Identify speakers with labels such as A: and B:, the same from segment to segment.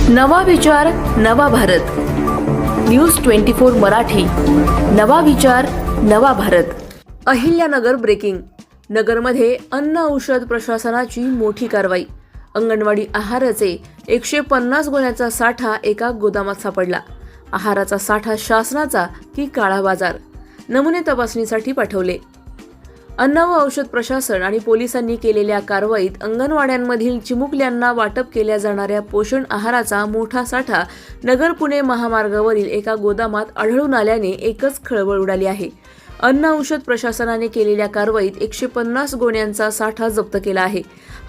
A: नवा विचार नवा भारत. न्यूज 24 मराठी. नवा विचार नवा भारत. अहिल्यानगर ब्रेकिंग. नगरमध्ये अन्न औषध प्रशासनाची मोठी कारवाई. अंगणवाडी आहाराचे 150 गोण्यांचा साठा एका गोदामात सापडला. आहाराचा साठा शासनाचा की काळा बाजार? नमुने तपासणीसाठी पाठवले. अन्न व औषध प्रशासन आणि पोलिसांनी केलेल्या कारवाईत अंगणवाड्यांमधील चिमुकल्यांना वाटप केल्या जाणाऱ्या पोषण आहाराचा मोठा साठा नगर पुणे महामार्गावरील एका गोदामात आढळून आल्याने एकच खळबळ उडाली आहे. अन्न औषध प्रशासनाने केलेल्या कारवाईत 150 गोण्यांचा साठा जप्त केला आहे.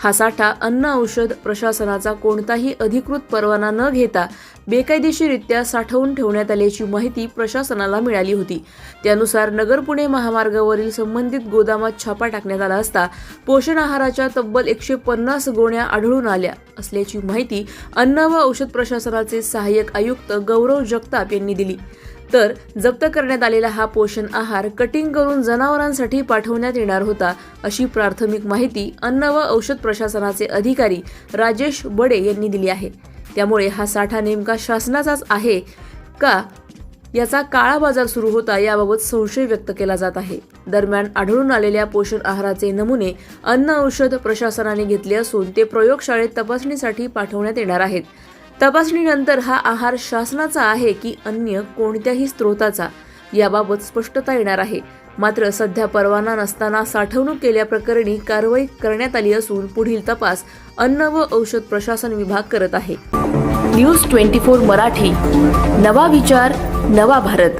A: हा साठा अन्न औषध प्रशासनाचा कोणताही अधिकृत परवाना न घेता बेकायदेशीररित्या साठवून ठेवण्यात आल्याची माहिती प्रशासनाला मिळाली होती. त्यानुसार नगर पुणे महामार्गावरील संबंधित गोदामात छापा टाकण्यात आला असता पोषण आहाराच्या तब्बल 150 गोण्या आढळून आल्या असल्याची माहिती अन्न व औषध प्रशासनाचे सहाय्यक आयुक्त गौरव जगताप यांनी दिली. तर जप्त करण्यात आलेला हा पोषण आहार कटिंग करून जनावरांसाठी पाठवण्यात येणार होता अशी प्राथमिक माहिती अन्न व औषध प्रशासनाचे अधिकारी राजेश बडे यांनी दिली आहे. त्यामुळे हा साठा नेमका शासनाचाच आहे का याचा काळा बाजार सुरू होता याबाबत संशय व्यक्त केला जात आहे. दरम्यान आढळून आलेल्या पोषण आहाराचे नमुने अन्न औषध प्रशासनाने घेतले असून ते प्रयोगशाळेत तपासणीसाठी पाठवण्यात येणार आहेत. तपासणीनंतर हा आहार शासनाचा आहे की अन्य कोणत्याही स्रोताचा याबाबत स्पष्टता येणार आहे. मात्र सध्या परवाना नसताना साठवणूक केल्याप्रकरणी कारवाई करण्यात आली असून पुढील तपास अन्न व औषध प्रशासन विभाग करत आहे. न्यूज 24 मराठी. नवा विचार नवा भारत.